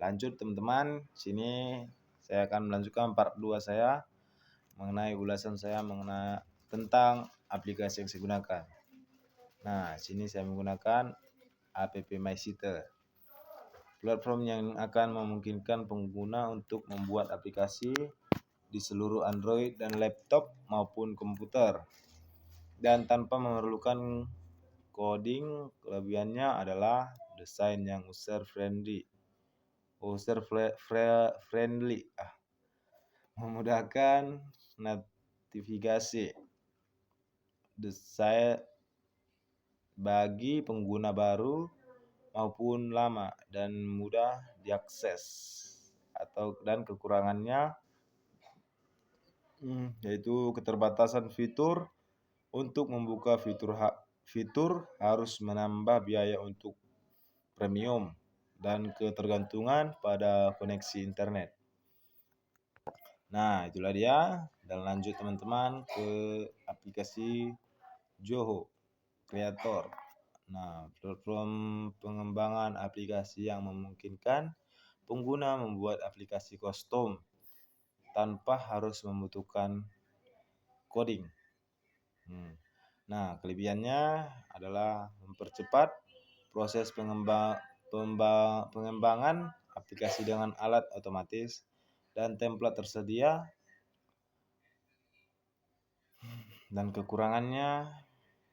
Lanjut teman-teman, sini saya akan melanjutkan part 2 saya mengenai ulasan saya tentang aplikasi yang saya gunakan. Nah, sini saya menggunakan app MySeater, platform yang akan memungkinkan pengguna untuk membuat aplikasi di seluruh Android dan laptop maupun komputer dan tanpa memerlukan coding. Kelebihannya adalah desain yang user friendly, memudahkan navigasi desain bagi pengguna baru maupun lama dan mudah diakses. Dan kekurangannya yaitu keterbatasan fitur. Untuk membuka fitur harus menambah biaya untuk premium dan ketergantungan pada koneksi internet. Nah, itulah dia. Dan lanjut teman-teman ke aplikasi Zoho Creator. Nah, platform pengembangan aplikasi yang memungkinkan pengguna membuat aplikasi custom tanpa harus membutuhkan coding. Nah, kelebihannya adalah mempercepat proses pengembangan aplikasi dengan alat otomatis dan template tersedia. Dan kekurangannya,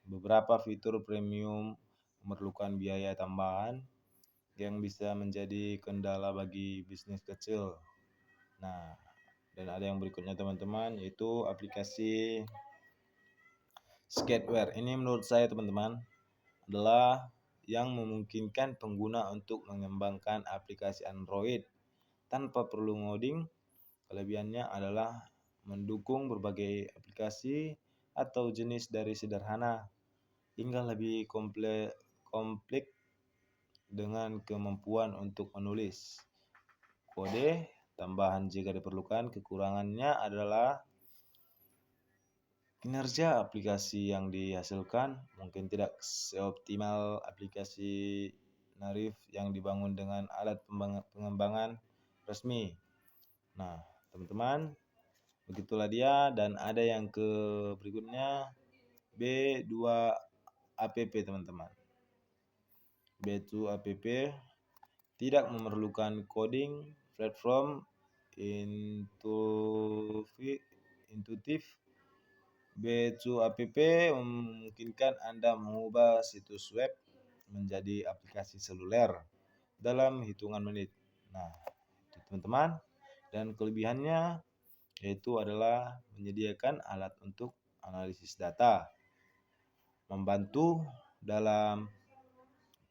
beberapa fitur premium memerlukan biaya tambahan yang bisa menjadi kendala bagi bisnis kecil. Nah, dan ada yang berikutnya teman-teman, yaitu aplikasi Sketchware. Ini menurut saya teman-teman adalah yang memungkinkan pengguna untuk mengembangkan aplikasi Android tanpa perlu ngoding. Kelebihannya adalah mendukung berbagai aplikasi atau jenis dari sederhana hingga lebih kompleks dengan kemampuan untuk menulis kode tambahan jika diperlukan. Kekurangannya adalah kinerja aplikasi yang dihasilkan mungkin tidak seoptimal aplikasi natif yang dibangun dengan alat pengembangan resmi. Nah, teman-teman, begitulah dia. Dan ada yang ke berikutnya, B2app teman-teman. B2app tidak memerlukan coding, platform intuitif. B2app memungkinkan Anda mengubah situs web menjadi aplikasi seluler dalam hitungan menit. Nah, itu teman-teman. Dan kelebihannya yaitu adalah menyediakan alat untuk analisis data, membantu dalam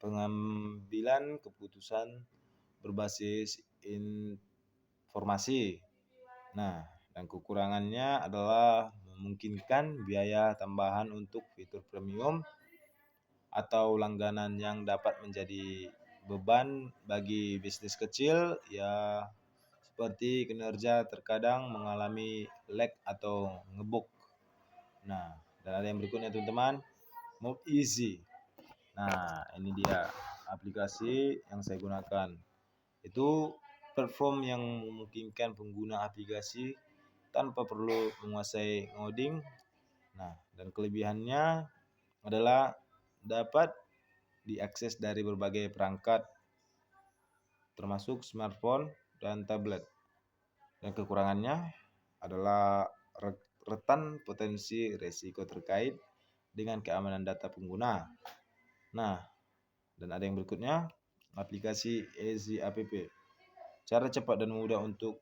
pengambilan keputusan berbasis informasi. Nah, dan kekurangannya adalah memungkinkan biaya tambahan untuk fitur premium atau langganan yang dapat menjadi beban bagi bisnis kecil, ya, seperti kinerja terkadang mengalami lag atau ngebug. Nah, dan ada yang berikutnya teman-teman, Move Easy. Nah, ini dia aplikasi yang saya gunakan. Itu platform yang memungkinkan pengguna aplikasi tanpa perlu menguasai ngoding. Nah, dan kelebihannya adalah dapat diakses dari berbagai perangkat termasuk smartphone dan tablet. Dan kekurangannya adalah rentan potensi resiko terkait dengan keamanan data pengguna. Nah, dan ada yang berikutnya, aplikasi Easy App. Cara cepat dan mudah untuk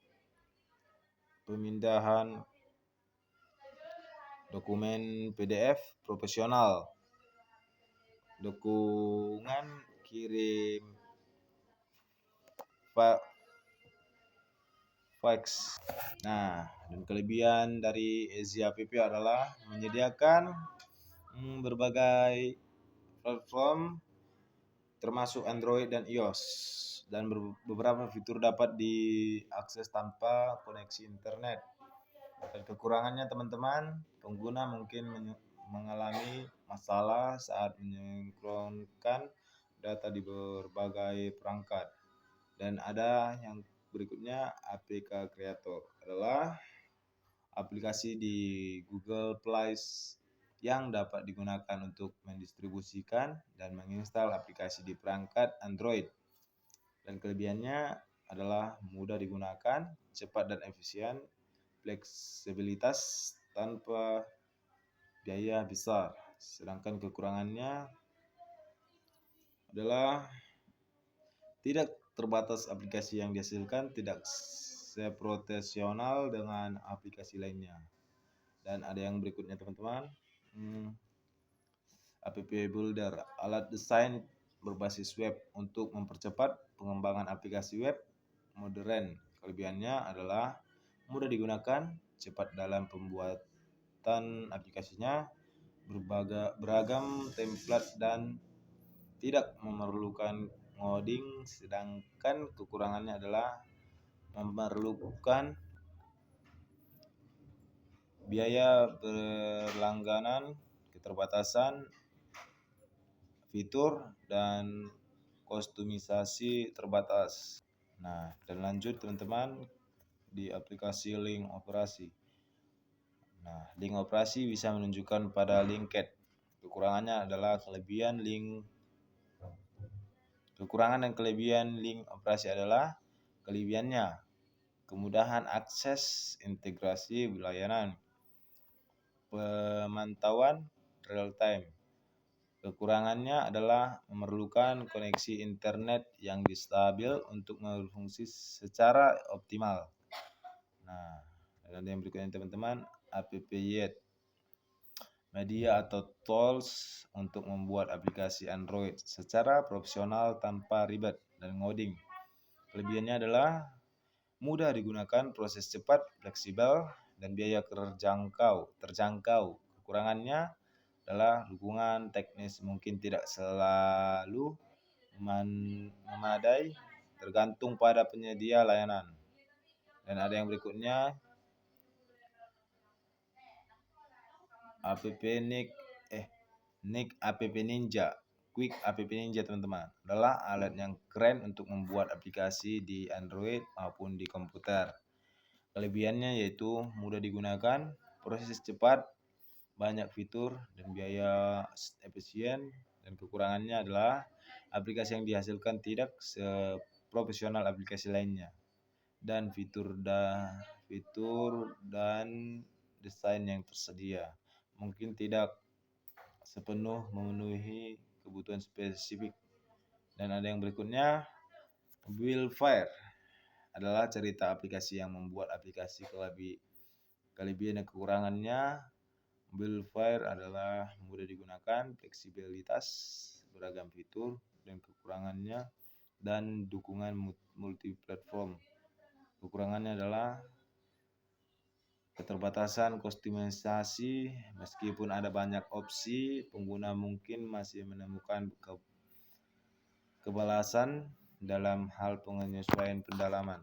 pemindahan dokumen PDF profesional, dukungan kirim fax. Nah, dan kelebihan dari Easy App adalah menyediakan berbagai platform termasuk Android dan iOS, dan beberapa fitur dapat diakses tanpa koneksi internet. Dan kekurangannya teman-teman, pengguna mungkin mengalami masalah saat menyinkronkan data di berbagai perangkat. Dan ada yang berikutnya APK Creator, adalah aplikasi di Google Play yang dapat digunakan untuk mendistribusikan dan menginstal aplikasi di perangkat Android. Dan kelebihannya adalah mudah digunakan, cepat dan efisien, fleksibilitas tanpa biaya besar. Sedangkan kekurangannya adalah tidak terbatas aplikasi yang dihasilkan, tidak seprofesional dengan aplikasi lainnya. Dan ada yang berikutnya teman-teman, App Builder, alat desain berbasis web untuk mempercepat pengembangan aplikasi web modern. Kelebihannya adalah mudah digunakan, cepat dalam pembuatan aplikasinya, beragam template dan tidak memerlukan ngoding. Sedangkan kekurangannya adalah memerlukan biaya berlangganan, keterbatasan fitur, dan kostumisasi terbatas. Nah, dan lanjut teman-teman di aplikasi link operasi. Nah, link operasi bisa menunjukkan pada linked. Kekurangannya adalah kekurangan dan kelebihan link operasi adalah kelebihannya kemudahan akses, integrasi layanan, pemantauan real time. Kekurangannya adalah memerlukan koneksi internet yang stabil untuk berfungsi secara optimal. Nah, dan yang berikutnya teman-teman, AppYet, media atau tools untuk membuat aplikasi Android secara profesional tanpa ribet dan ngoding. Kelebihannya adalah mudah digunakan, proses cepat, fleksibel, dan biaya terjangkau. Kekurangannya adalah dukungan teknis mungkin tidak selalu memadai, tergantung pada penyedia layanan. Dan ada yang berikutnya, Quick App Ninja teman-teman, adalah alat yang keren untuk membuat aplikasi di Android maupun di komputer. Kelebihannya yaitu mudah digunakan, proses cepat, banyak fitur, dan biaya efisien. Dan kekurangannya adalah aplikasi yang dihasilkan tidak seprofesional aplikasi lainnya, dan fitur dan desain yang tersedia mungkin tidak sepenuh memenuhi kebutuhan spesifik. Dan ada yang berikutnya, Buildfire, adalah cerita aplikasi yang membuat aplikasi. Kelebihan dan kekurangannya, Buildfire adalah mudah digunakan, fleksibilitas, beragam fitur, dan kekurangannya dan dukungan multiplatform. Kekurangannya adalah keterbatasan kostumisasi. Meskipun ada banyak opsi, pengguna mungkin masih menemukan kebalasan dalam hal penyesuaian pendalaman.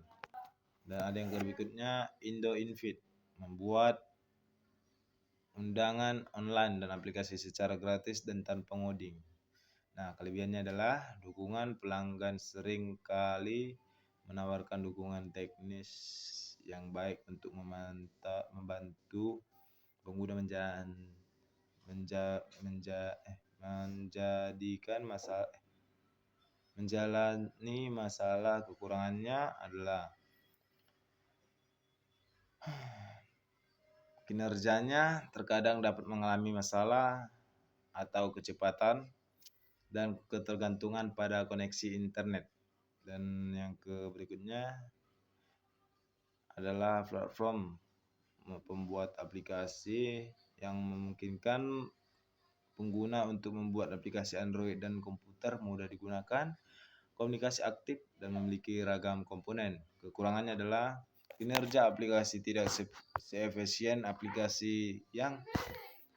Dan ada yang berikutnya, IndoInvite, membuat undangan online dan aplikasi secara gratis dan tanpa ngoding. Nah, kelebihannya adalah dukungan pelanggan, sering kali menawarkan dukungan teknis yang baik untuk membantu pengguna menjalani masalah. Kekurangannya adalah kinerjanya terkadang dapat mengalami masalah atau kecepatan dan ketergantungan pada koneksi internet. Dan yang berikutnya adalah platform pembuat aplikasi yang memungkinkan pengguna untuk membuat aplikasi Android dan komputer mudah digunakan, komunikasi aktif, dan memiliki ragam komponen. Kekurangannya adalah kinerja aplikasi tidak seefisien aplikasi yang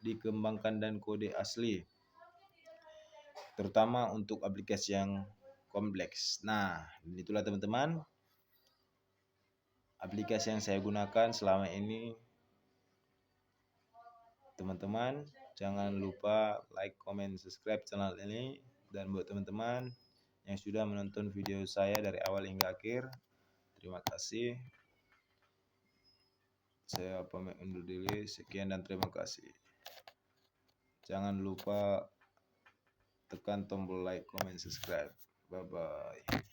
dikembangkan dan kode asli, terutama untuk aplikasi yang kompleks. Nah, itulah teman-teman aplikasi yang saya gunakan selama ini. Teman-teman jangan lupa like, comment, subscribe channel ini. Dan buat teman-teman yang sudah menonton video saya dari awal hingga akhir. Terima kasih. Saya pamit undur diri. Sekian dan terima kasih. Jangan lupa tekan tombol like, comment, subscribe. Bye-bye.